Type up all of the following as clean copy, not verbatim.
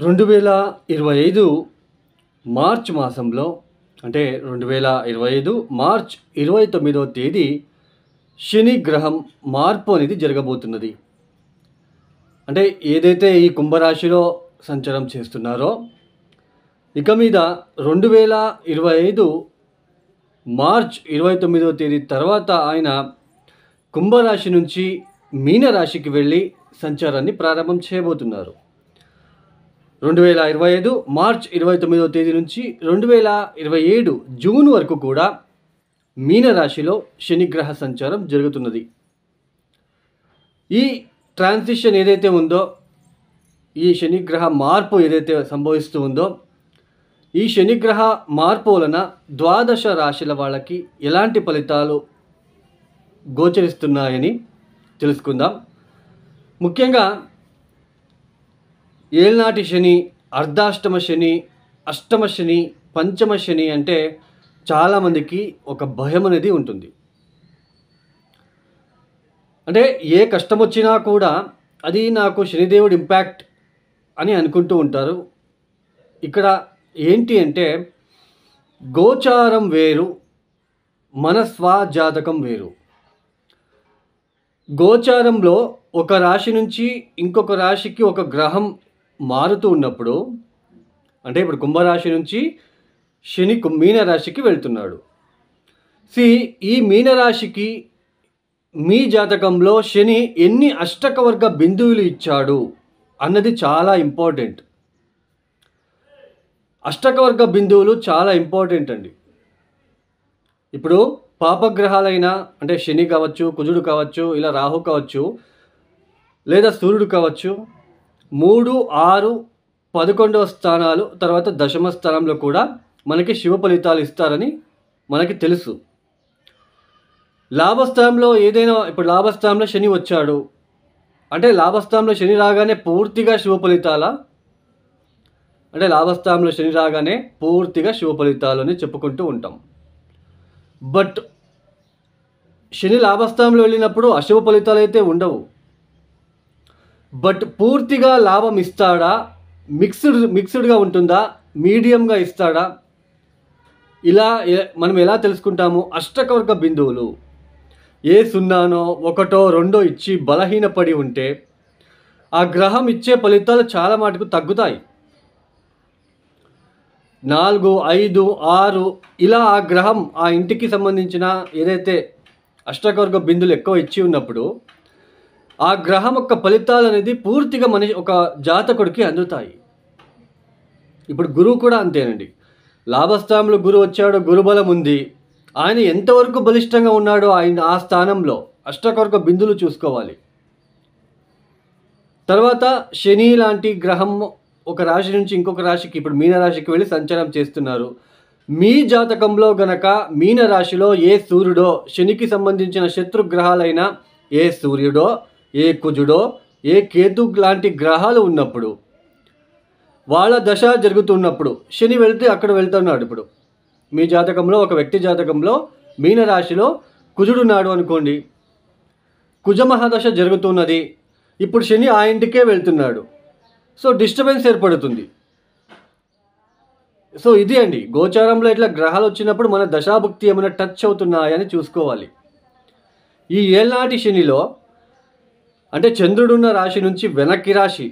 2025 March మాసంలో అంటే 2025 March 29వ తేదీ శని గ్రహం మార్పు అనేది జరగబోతున్నది. అంటే ఏదైతే ఈ కుంభరాశిలో సంచారం చేస్తున్నారో ఇక మీద 2025 మార్చ్ 29వ తేదీ తర్వాత ఆయన కుంభరాశి నుంచి మీనరాశికి వెళ్ళి సంచారాన్ని ప్రారంభం చేయబోతున్నారు. 2025 మార్చ్ 29వ తేదీ నుంచి 2027 జూన్ వరకు కూడా మీనరాశిలో శనిగ్రహ సంచారం జరుగుతున్నది. ఈ ట్రాన్సిషన్ ఏదైతే ఉందో, ఈ శనిగ్రహ మార్పు ఏదైతే సంభవిస్తూ ఉందో, ఈ శనిగ్రహ మార్పు వలన ద్వాదశ రాశుల వాళ్ళకి ఎలాంటి ఫలితాలు గోచరిస్తున్నాయని తెలుసుకుందాం. ముఖ్యంగా ఏళ్నాటి శని, అర్ధాష్టమ శని, అష్టమ శని, పంచమ శని అంటే చాలామందికి ఒక భయం అనేది ఉంటుంది. అంటే ఏ కష్టం వచ్చినా కూడా అది నాకు శనిదేవుడి ఇంపాక్ట్ అని అనుకుంటూ ఉంటారు. ఇక్కడ ఏంటి అంటే గోచారం వేరు, మన స్వజాతకం వేరు. గోచారంలో ఒక రాశి నుంచి ఇంకొక రాశికి ఒక గ్రహం మారుతూ ఉన్నప్పుడు, అంటే ఇప్పుడు కుంభరాశి నుంచి శని మీనరాశికి వెళ్తున్నాడు. ఈ మీనరాశికి మీ జాతకంలో శని ఎన్ని అష్టకవర్గ బిందువులు ఇచ్చాడు అన్నది చాలా ఇంపార్టెంట్. అష్టకవర్గ బిందువులు చాలా ఇంపార్టెంట్ అండి. ఇప్పుడు పాపగ్రహాలైన అంటే శని కావచ్చు, కుజుడు కావచ్చు, ఇలా రాహు కావచ్చు, లేదా సూర్యుడు కావచ్చు, 3, 6, 11వ స్థానాలు తర్వాత దశమ స్థానంలో కూడా మనకి శుభ ఫలితాలు ఇస్తారని మనకి తెలుసు. లాభస్థానంలో ఏదైనా, ఇప్పుడు లాభస్థానంలో శని వచ్చాడు అంటే లాభస్థానంలో శని రాగానే పూర్తిగా శుభ ఫలితాల, అంటే లాభస్థానంలో శని రాగానే పూర్తిగా శుభ ఫలితాలు అని చెప్పుకుంటూ ఉంటాం. బట్ శని లాభస్థానంలో వెళ్ళినప్పుడు అశుభ ఫలితాలు అయితే ఉండవు. బట్ పూర్తిగా లాభం ఇస్తాడా, మిక్స్డ్గా ఉంటుందా, మీడియంగా ఇస్తాడా, ఇలా మనం ఎలా తెలుసుకుంటాము? అష్టకవర్గ బిందువులు ఏ 0, 1, 2 ఇచ్చి బలహీనపడి ఉంటే ఆ గ్రహం ఇచ్చే ఫలితాలు చాలా మటుకు తగ్గుతాయి. 4, 5, 6 ఇలా ఆ గ్రహం ఆ ఇంటికి సంబంధించిన ఏదైతే అష్టకవర్గ బిందువులు ఎక్కువ ఇచ్చి ఉన్నప్పుడు ఆ గ్రహం యొక్క ఫలితాలు అనేది పూర్తిగా ఒక జాతకుడికి అందుతాయి. ఇప్పుడు గురువు కూడా అంతేనండి. లాభస్థానంలో గురువు వచ్చాడు, గురుబలం ఉంది, ఆయన ఎంతవరకు బలిష్టంగా ఉన్నాడో ఆయన ఆ స్థానంలో అష్టకవర్గ బిందువులు చూసుకోవాలి. తర్వాత శని లాంటి గ్రహం ఒక రాశి నుంచి ఇంకొక రాశికి, ఇప్పుడు మీనరాశికి వెళ్ళి సంచారం చేస్తున్నారు. మీ జాతకంలో గనక మీనరాశిలో ఏ సూర్యుడో, శనికి సంబంధించిన శత్రుగ్రహాలైన ఏ సూర్యుడో, ఏ కుజుడో, ఏ కేతు లాంటి గ్రహాలు ఉన్నప్పుడు, వాళ్ళ దశ జరుగుతున్నప్పుడు శని వెళ్తే అక్కడ వెళ్తున్నాడు. ఇప్పుడు మీ జాతకంలో ఒక వ్యక్తి జాతకంలో మీనరాశిలో కుజుడున్నాడు అనుకోండి, కుజమహాదశ జరుగుతున్నది, ఇప్పుడు శని ఆ ఇంటికే వెళ్తున్నాడు. సో డిస్టర్బెన్స్ ఏర్పడుతుంది. సో ఇది అండి, గోచారంలో ఇట్లా గ్రహాలు వచ్చినప్పుడు మన దశాభుక్తి ఏమైనా టచ్ అవుతున్నాయని చూసుకోవాలి. ఈ ఏళ్నాటి శనిలో అంటే చంద్రుడున్న రాశి నుంచి వెనక్కి రాశి,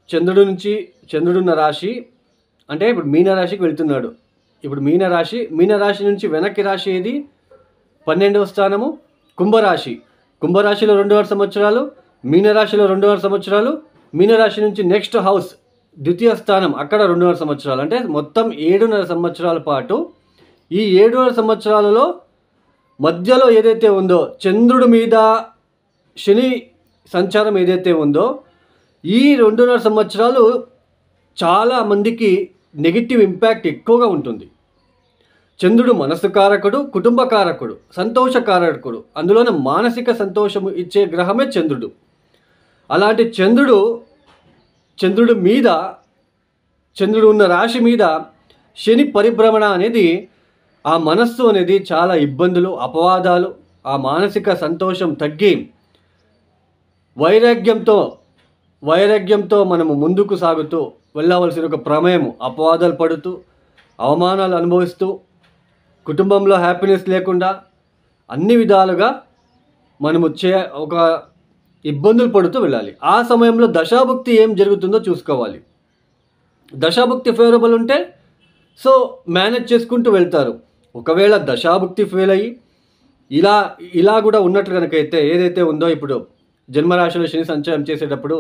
చంద్రుడున్న రాశి అంటే ఇప్పుడు మీనరాశికి వెళ్తున్నాడు. ఇప్పుడు మీనరాశి నుంచి వెనక్కి రాశి ఏది? 12వ స్థానము కుంభరాశి. కుంభరాశిలో 2.5 సంవత్సరాలు, మీనరాశిలో 2.5 సంవత్సరాలు, మీనరాశి నుంచి నెక్స్ట్ హౌస్ ద్వితీయ స్థానం అక్కడ 2.5 సంవత్సరాలు, అంటే మొత్తం 7.5 సంవత్సరాల పాటు. ఈ 7.5 సంవత్సరాలలో మధ్యలో ఏదైతే ఉందో చంద్రుడి మీద శని సంచారం ఏదైతే ఉందో, ఈ 2.5 సంవత్సరాలు చాలా మందికి నెగిటివ్ ఇంపాక్ట్ ఎక్కువగా ఉంటుంది. చంద్రుడు మనసు కారకుడు, కుటుంబ కారకుడు, సంతోష కారకుడు, అందులోనే మానసిక సంతోషం ఇచ్చే గ్రహమే చంద్రుడు. అలాంటి చంద్రుడి మీద, చంద్రుడు ఉన్న రాశి మీద శని పరిభ్రమణ అనేది ఆ మనస్సు అనేది చాలా ఇబ్బందులు, అపవాదాలు, ఆ మానసిక సంతోషం తగ్గి వైరాగ్యంతో మనము ముందుకు సాగుతూ వెళ్ళవలసిన ఒక ప్రమేయం, అపవాదాలు పడుతూ అవమానాలు అనుభవిస్తూ కుటుంబంలో హ్యాపీనెస్ లేకుండా అన్ని విధాలుగా మనము ఒక ఇబ్బందులు పడుతూ వెళ్ళాలి. ఆ సమయంలో దశాభుక్తి ఏం జరుగుతుందో చూసుకోవాలి. దశాభుక్తి ఫేవరబుల్ ఉంటే సో మేనేజ్ చేసుకుంటూ వెళ్తారు. ఒకవేళ దశాభుక్తి ఫెయిల్ అయ్యి ఇలా కూడా ఉన్నట్టు కనుకైతే ఏదైతే ఉందో ఇప్పుడు జన్మరాశిలో శని సంచారం చేసేటప్పుడు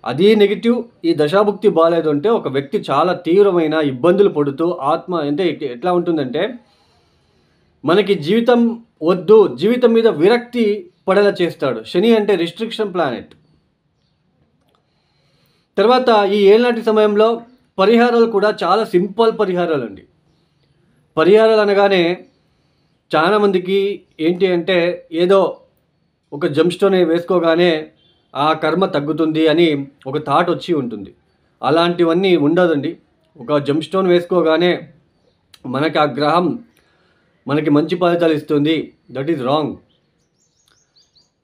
అది నెగిటివ్, ఈ దశాభుక్తి బాగాలేదు అంటే ఒక వ్యక్తి చాలా తీవ్రమైన ఇబ్బందులు పడుతూ అంటే ఎట్లా ఉంటుందంటే మనకి జీవితం వద్దు, జీవితం మీద విరక్తి పడేలా చేస్తాడు. శని అంటే రిస్ట్రిక్షన్ ప్లానెట్. తర్వాత ఈ ఏళ్ళనాటి సమయంలో పరిహారాలు కూడా చాలా సింపుల్ పరిహారాలు అండి. పరిహారాలు అనగానే చాలామందికి ఏంటి అంటే ఏదో ఒక జంప్ స్టోన్ వేసుకోగానే ఆ కర్మ తగ్గుతుంది అని ఒక థాట్ వచ్చి ఉంటుంది. అలాంటివన్నీ ఉండదండి. ఒక జంప్ స్టోన్ వేసుకోగానే మనకి ఆ గ్రహం మనకి మంచి ఫలితాలు ఇస్తుంది, దట్ ఈజ్ రాంగ్.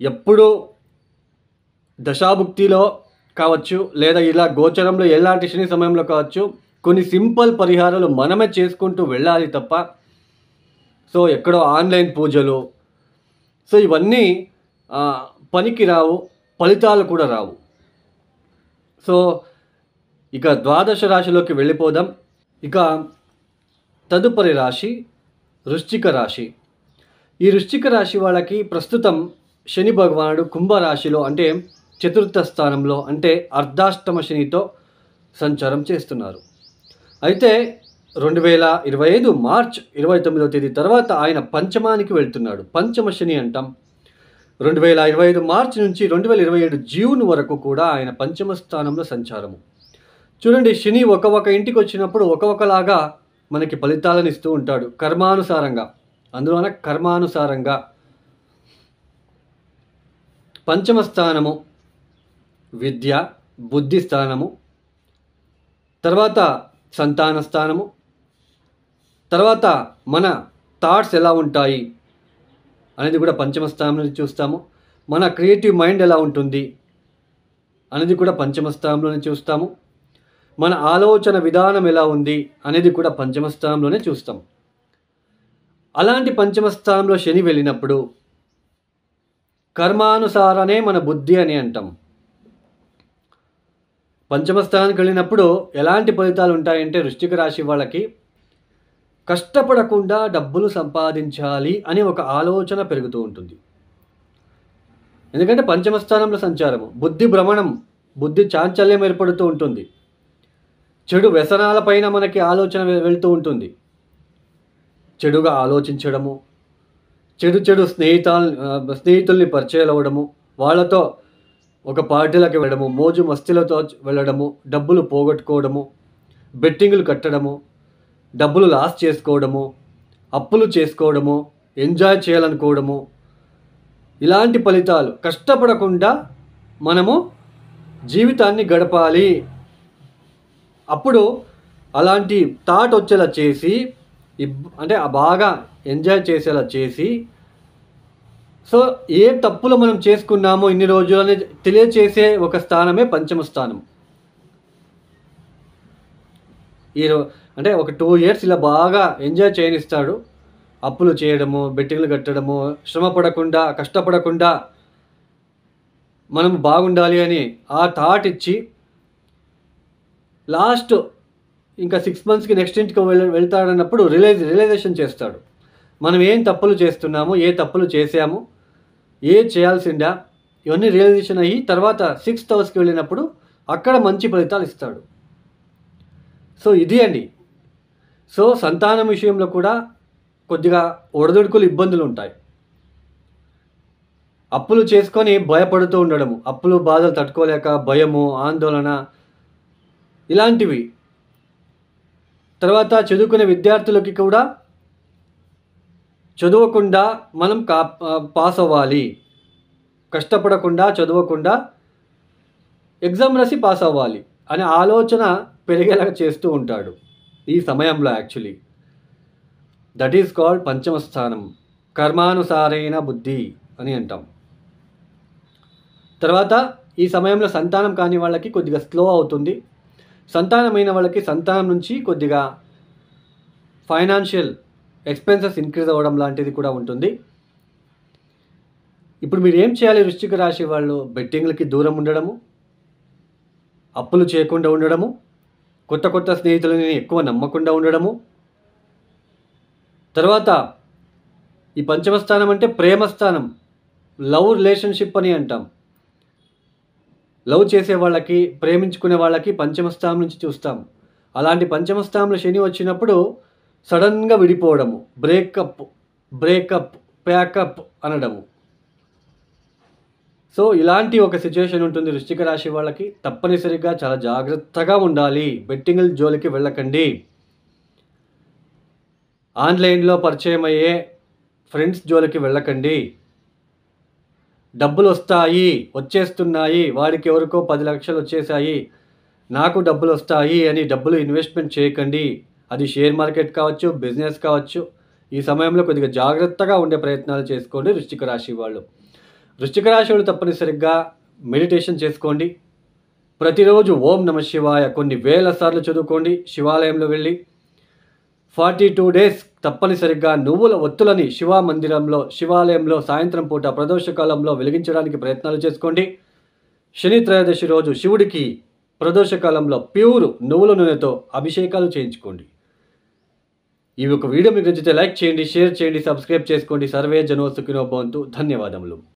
ఎప్పుడు దశాభుక్తిలో కావచ్చు లేదా ఇలా గోచరంలో ఎలాంటి శని సమయంలో కావచ్చు కొన్ని సింపుల్ పరిహారాలు మనమే చేసుకుంటూ వెళ్ళాలి తప్ప సో ఎక్కడో ఆన్లైన్ పూజలు సో ఇవన్నీ పనికి రావు, ఫలితాలు కూడా రావు. సో ఇక ద్వాదశ రాశిలోకి వెళ్ళిపోదాం. ఇక తదుపరి రాశి వృశ్చిక రాశి. ఈ వృశ్చిక రాశి వాళ్ళకి ప్రస్తుతం శని భగవానుడు కుంభరాశిలో అంటే చతుర్థ స్థానంలో అంటే అర్ధాష్టమ శనితో సంచారం చేస్తున్నారు. అయితే 2025 మార్చ్ 29వ తేదీ తర్వాత ఆయన పంచమానికి వెళ్తున్నాడు. పంచమ శని అంటాం. 2025 మార్చి నుంచి 2027 జూన్ వరకు కూడా ఆయన పంచమ స్థానంలో సంచారము. చూడండి, శని ఒక ఇంటికి వచ్చినప్పుడు ఒకలాగా మనకి ఫలితాలను ఇస్తూ ఉంటాడు కర్మానుసారంగా. అందులోన కర్మానుసారంగా పంచమ స్థానము విద్య, బుద్ధి స్థానము, తర్వాత సంతాన స్థానము, తర్వాత మన థాట్స్ ఎలా ఉంటాయి అనేది కూడా పంచమ స్థానం నుంచి చూస్తాము. మన క్రియేటివ్ మైండ్ ఎలా ఉంటుంది అనేది కూడా పంచమ స్థానంలోనే చూస్తాము. మన ఆలోచన విధానం ఎలా ఉంది అనేది కూడా పంచమ స్థానంలోనే చూస్తాం. అలాంటి పంచమ స్థానంలో శని వెళ్ళినప్పుడు కర్మానుసారనే మన బుద్ధి అని అంటాం. పంచమ స్థానానికి వెళ్ళినప్పుడు ఎలాంటి ఫలితాలు ఉంటాయంటే వృశ్చిక రాశి వాళ్ళకి కష్టపడకుండా డబ్బులు సంపాదించాలి అనే ఒక ఆలోచన పెరుగుతూ ఉంటుంది. ఎందుకంటే పంచమ స్థానంలో సంచారము, బుద్ధి భ్రమణం, బుద్ధి చాంచల్యం ఏర్పడుతూ ఉంటుంది. చెడు వ్యసనాలపైన మనకి ఆలోచన వెళ్తూ ఉంటుంది. చెడుగా ఆలోచించడము, చెడు స్నేహితుల్ని పరిచయాలు అవ్వడము, వాళ్ళతో ఒక పార్టీలకు వెళ్ళడము, మోజు మస్తీలతో వెళ్ళడము, డబ్బులు పోగొట్టుకోవడము, బెట్టింగులు కట్టడము, డబ్బులు లాస్ చేసుకోవడము, అప్పులు చేసుకోవడము, ఎంజాయ్ చేయాలనుకోవడము, ఇలాంటి ఫలితాలు. కష్టపడకుండా మనము జీవితాన్ని గడపాలి. అప్పుడు అలాంటి థాట్ వచ్చేలా చేసి అంటే బాగా ఎంజాయ్ చేసేలా చేసి సో ఏ తప్పులు మనం చేసుకున్నామో ఇన్ని రోజులు అనేది తెలియచేసే ఒక స్థానమే పంచమ స్థానం. అంటే ఒక 2 years ఇలా బాగా ఎంజాయ్ చేయనిస్తాడు. అప్పులు చేయడము, బెట్టింగ్లు కట్టడము, శ్రమ పడకుండా కష్టపడకుండా మనం బాగుండాలి అని ఆ థాట్ ఇచ్చి లాస్ట్ ఇంకా 6 monthsకి నెక్స్ట్ ఇంటికి వెళ్తాడన్నప్పుడు రియలైజేషన్ చేస్తాడు. మనం ఏం తప్పులు చేస్తున్నాము, ఏ తప్పులు చేసాము, ఏ చేయాల్సిందా, ఇవన్నీ రియలైజేషన్ అయ్యి తర్వాత 6th houseకి వెళ్ళినప్పుడు అక్కడ మంచి ఫలితాలు ఇస్తాడు. సో ఇది అండి. సో సంతానం విషయంలో కూడా కొద్దిగా ఒడదొడుకులు ఇబ్బందులు ఉంటాయి. అప్పులు చేసుకొని భయపడుతూ ఉండడము, అప్పులు బాధలు తట్టుకోలేక భయము, ఆందోళన ఇలాంటివి. తర్వాత చదువుకునే విద్యార్థులకి కూడా చదవకుండా మనం పాస్ అవ్వాలి, కష్టపడకుండా చదవకుండా ఎగ్జామ్ రాసి పాస్ అవ్వాలి అనే ఆలోచన పెరిగేలాగా చేస్తూ ఉంటాడు ఈ సమయంలో. యాక్చువల్లీ దట్ ఈస్ కాల్డ్ పంచమ స్థానం, కర్మానుసారైన బుద్ధి అని అంటాం. తర్వాత ఈ సమయంలో సంతానం కాని వాళ్ళకి కొద్దిగా స్లో అవుతుంది. సంతానమైన వాళ్ళకి సంతానం నుంచి కొద్దిగా ఫైనాన్షియల్ ఎక్స్పెన్సెస్ ఇంక్రీజ్ అవ్వడం లాంటిది కూడా ఉంటుంది. ఇప్పుడు మీరు ఏం చేయాలి? వృశ్చిక రాశి వాళ్ళు బెట్టింగ్లకి దూరం ఉండడము, అప్పులు చేయకుండా ఉండడము, కొత్త కొత్త స్నేహితులని ఎక్కువ నమ్మకుండా ఉండడము. తర్వాత ఈ పంచమ స్థానం అంటే ప్రేమ స్థానం, లవ్ రిలేషన్షిప్ అని అంటాం. లవ్ చేసే వాళ్ళకి, ప్రేమించుకునే వాళ్ళకి పంచమ స్థానం నుంచి చూస్తాం. అలాంటి పంచమ స్థానంలో శని వచ్చినప్పుడు సడన్గా విడిపోవడము, బ్రేకప్, ప్యాకప్ అనడము. సో ఇలాంటి ఒక సిచ్యువేషన్ ఉంటుంది వృశ్చిక రాశి వాళ్ళకి. తప్పనిసరిగా చాలా జాగ్రత్తగా ఉండాలి. బెట్టింగ్ల జోలికి వెళ్ళకండి. ఆన్లైన్లో పరిచయం అయ్యే ఫ్రెండ్స్ జోలికి వెళ్ళకండి. డబ్బులు వచ్చేస్తున్నాయి, వాడికి ఎవరికో 10 లక్షలు వచ్చేసాయి, నాకు డబ్బులు వస్తాయి అని డబ్బులు ఇన్వెస్ట్మెంట్ చేయకండి. అది షేర్ మార్కెట్ కావచ్చు, బిజినెస్ కావచ్చు. ఈ సమయంలో కొద్దిగా జాగ్రత్తగా ఉండే ప్రయత్నాలు చేసుకోండి వృశ్చిక రాశి వాళ్ళు. వృశ్చిక రాశి వాళ్ళు తప్పనిసరిగా మెడిటేషన్ చేసుకోండి. ప్రతిరోజు ఓం నమ శివాయ కొన్ని వేల సార్లు చదువుకోండి. శివాలయంలో వెళ్ళి 42 డేస్ తప్పనిసరిగా నువ్వుల ఒత్తులని శివాలయంలో సాయంత్రం పూట ప్రదోషకాలంలో వెలిగించడానికి ప్రయత్నాలు చేసుకోండి. శని త్రయోదశి రోజు శివుడికి ప్రదోషకాలంలో ప్యూర్ నువ్వుల నూనెతో అభిషేకాలు చేయించుకోండి. ఈ ఒక వీడియో మీకు నచ్చితే లైక్ చేయండి, షేర్ చేయండి, సబ్స్క్రైబ్ చేసుకోండి. సర్వే జనో సుఖినో భవంతు. ధన్యవాదములు.